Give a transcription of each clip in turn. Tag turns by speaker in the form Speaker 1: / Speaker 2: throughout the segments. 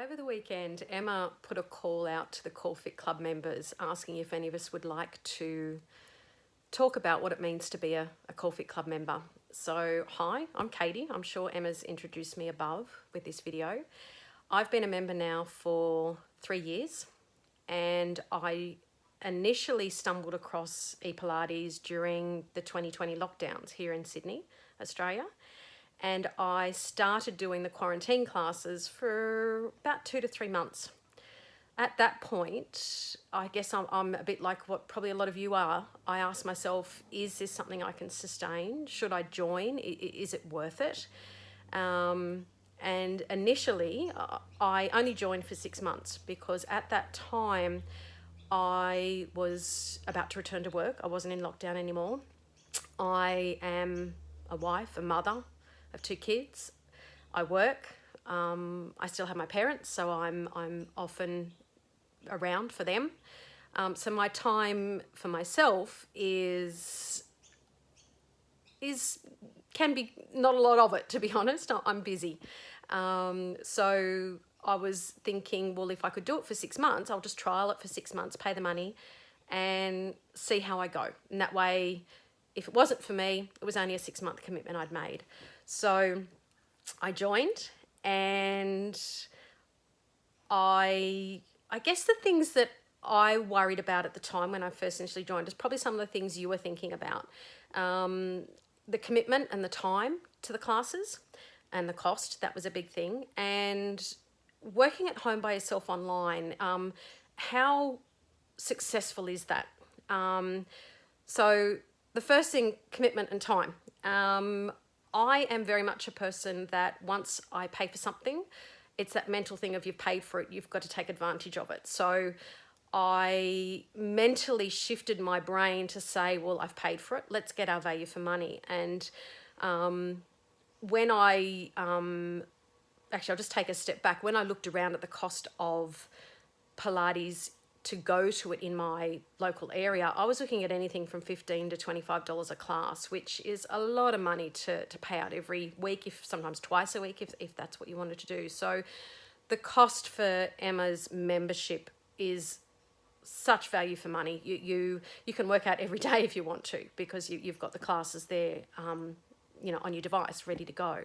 Speaker 1: Over the weekend, Emma put a call out to the Core Fit Club members asking if any of us would like to talk about what it means to be a Core Fit Club member. So, hi, I'm Katy. I'm sure Emma's introduced me above with this video. I've been a member now for 3 years, and I initially stumbled across ePilates during the 2020 lockdowns here in Sydney, Australia. And I started doing the quarantine classes for about 2 to 3 months. At that point, I guess I'm a bit like what probably a lot of you are. I asked myself, is this something I can sustain? Should I join? Is it worth it? And initially, I only joined for 6 months because at that time, I was about to return to work. I wasn't in lockdown anymore. I am a wife, a mother of 2 kids. I work. I still have my parents, so I'm often around for them. So my time for myself is can be not a lot of it, to be honest. I'm busy. So I was thinking, well, if I could do it for 6 months, I'll just trial it for 6 months, pay the money, and see how I go. And that way, if it wasn't for me, it was only a 6-month commitment I'd made. So I joined, and I guess the things that I worried about at the time when I first initially joined is probably some of the things you were thinking about. The commitment and the time to the classes and the cost, that was a big thing. And working at home by yourself online, how successful is that? So the first thing, commitment and time. I am very much a person that once I pay for something, it's that mental thing of you've paid for it, you've got to take advantage of it. So I mentally shifted my brain to say, well, I've paid for it, let's get our value for money. And when I, actually, I'll just take a step back. When I looked around at the cost of Pilates to go to it in my local area, I was looking at anything from $15 to $25 a class, which is a lot of money to pay out every week, if sometimes twice a week, if that's what you wanted to do. So the cost for Emma's membership is such value for money. You can work out every day if you want to, because you've got the classes there, on your device ready to go.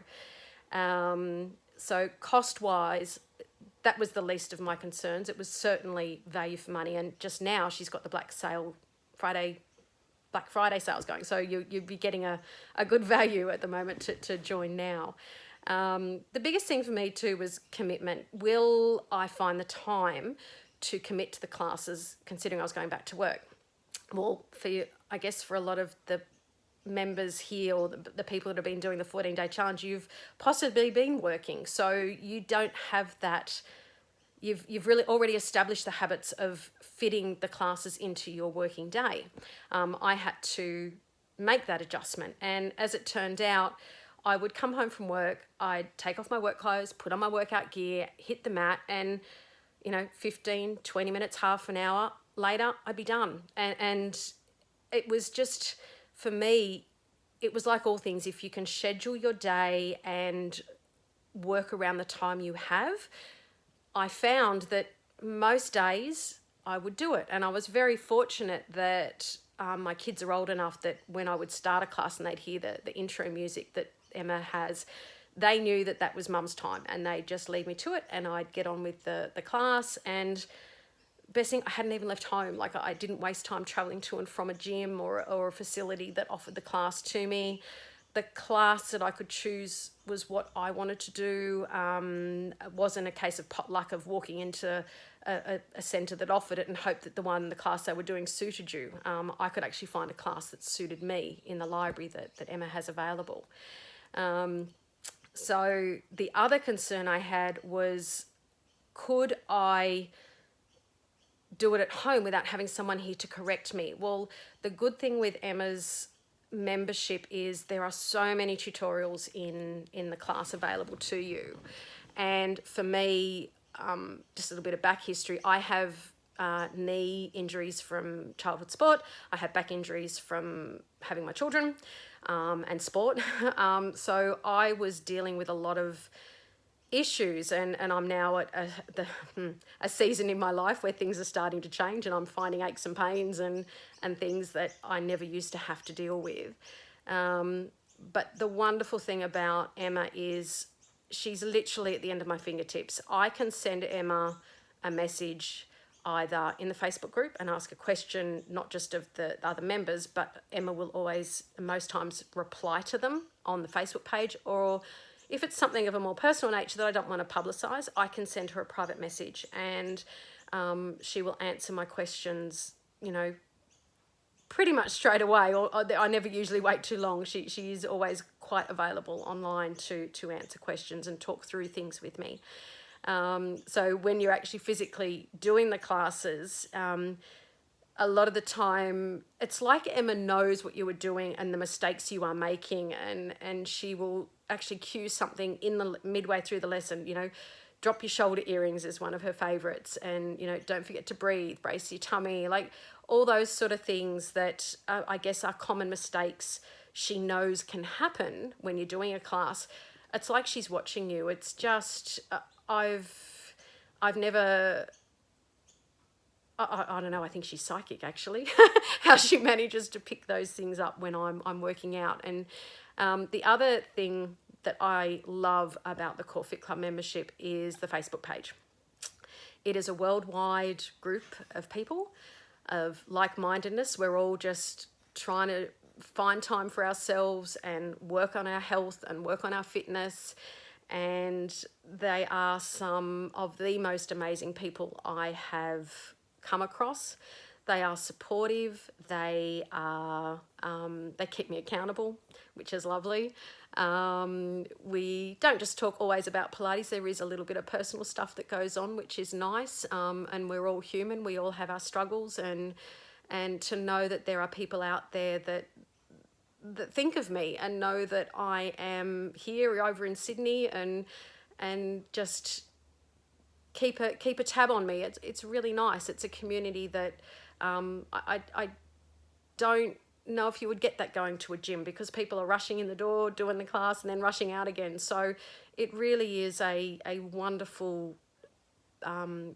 Speaker 1: So cost-wise, that was the least of my concerns. It was certainly value for money. And just now she's got the Black Friday sales going. So you'd be getting a good value at the moment to join now. The biggest thing for me too was commitment. Will I find the time to commit to the classes, considering I was going back to work? Well, I guess for a lot of the members here, or the people that have been doing the 14-day challenge, you've possibly been working, so you don't have that. You've really already established the habits of fitting the classes into your working day. I had to make that adjustment, and as it turned out, I would come home from work, I'd take off my work clothes, put on my workout gear, hit the mat, and 15, 20 minutes, half an hour later, I'd be done. And it was just, for me, it was like all things. If you can schedule your day and work around the time you have, I found that most days I would do it. And I was very fortunate that my kids are old enough that when I would start a class and they'd hear the intro music that Emma has, they knew that was mum's time, and they'd just leave me to it, and I'd get on with the class. And best thing, I hadn't even left home. Like, I didn't waste time traveling to and from a gym or a facility that offered the class to me. The class that I could choose was what I wanted to do. It wasn't a case of potluck of walking into a centre that offered it and hope that the class they were doing suited you. I could actually find a class that suited me in the library that Emma has available. So the other concern I had was, could I do it at home without having someone here to correct me? Well, the good thing with Emma's membership is there are so many tutorials in the class available to you. And for me, just a little bit of back history, I have knee injuries from childhood sport. I have back injuries from having my children and sport. So I was dealing with a lot of issues, and I'm now at a season in my life where things are starting to change, and I'm finding aches and pains and things that I never used to have to deal with. But the wonderful thing about Emma is she's literally at the end of my fingertips. I can send Emma a message either in the Facebook group and ask a question, not just of the other members, but Emma will always, most times, reply to them on the Facebook page. Or if it's something of a more personal nature that I don't want to publicise, I can send her a private message, and she will answer my questions, pretty much straight away, or I never usually wait too long. She is always quite available online to answer questions and talk through things with me. So when you're actually physically doing the classes, a lot of the time it's like Emma knows what you are doing and the mistakes you are making, and she will actually cue something in the midway through the lesson. Drop your shoulder earrings is one of her favorites, and don't forget to breathe, brace your tummy, like all those sort of things that I guess are common mistakes she knows can happen when you're doing a class. It's like she's watching you. It's just I've never, I don't know, I think she's psychic actually, how she manages to pick those things up when I'm working out. And the other thing that I love about the Core Fit Club membership is the Facebook page. It is a worldwide group of people of like-mindedness. We're all just trying to find time for ourselves and work on our health and work on our fitness. And they are some of the most amazing people I have come across. They are supportive. They keep me accountable, which is lovely. We don't just talk always about Pilates. There is a little bit of personal stuff that goes on, which is nice. And we're all human. We all have our struggles, and to know that there are people out there that think of me and know that I am here over in Sydney, and just keep a tab on me. It's really nice. It's a community that I don't know if you would get that going to a gym, because people are rushing in the door, doing the class, and then rushing out again. So it really is a wonderful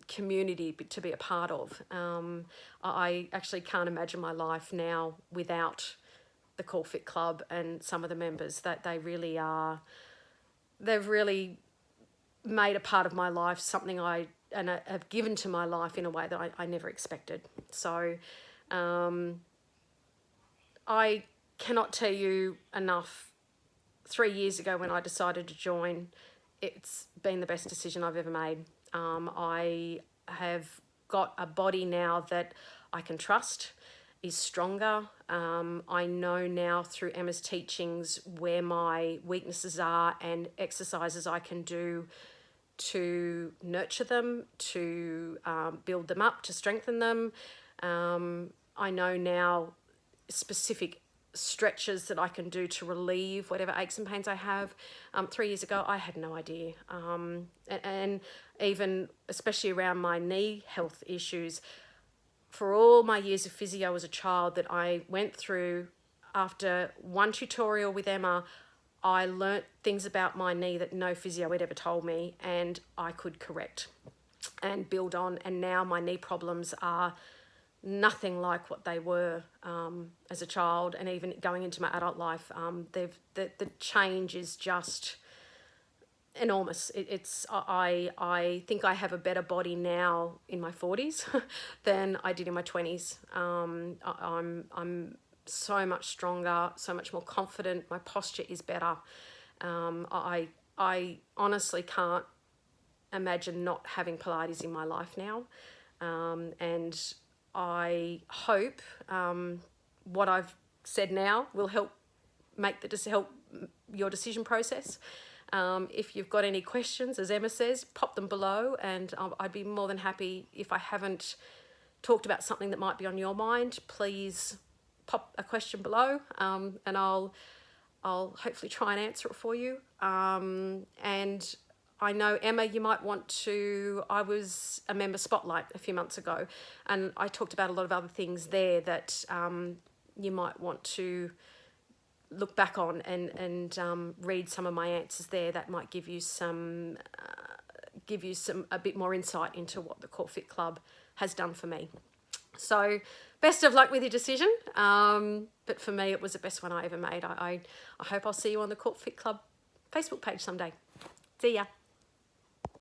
Speaker 1: community to be a part of. I actually can't imagine my life now without the Core Fit Club and some of the members. That they really are. They've really made a part of my life, something I have given to my life in a way that I never expected. So I cannot tell you enough. 3 years ago when I decided to join, it's been the best decision I've ever made. I have got a body now that I can trust, is stronger. I know now through Emma's teachings where my weaknesses are and exercises I can do to nurture them, to build them up, to strengthen them. I know now specific stretches that I can do to relieve whatever aches and pains I have. 3 years ago, I had no idea. And even, especially around my knee health issues, for all my years of physio as a child that I went through, after one tutorial with Emma, I learnt things about my knee that no physio had ever told me, and I could correct and build on. And now my knee problems are nothing like what they were as a child, and even going into my adult life. The change is just enormous. I think I have a better body now in my 40s than I did in my 20s. I'm so much stronger, so much more confident. My posture is better. I honestly can't imagine not having Pilates in my life now. And I hope what I've said now will help help your decision process. If you've got any questions, as Emma says, pop them below, and I'd be more than happy. If I haven't talked about something that might be on your mind, please pop a question below, and I'll hopefully try and answer it for you. And I know, Emma, you might want to, I was a member spotlight a few months ago, and I talked about a lot of other things there that you might want to look back on and read some of my answers there. That might give you some a bit more insight into what the Core Fit Club has done for me. So best of luck with your decision. But for me, it was the best one I ever made. I hope I'll see you on the Core Fit Club Facebook page someday. See ya.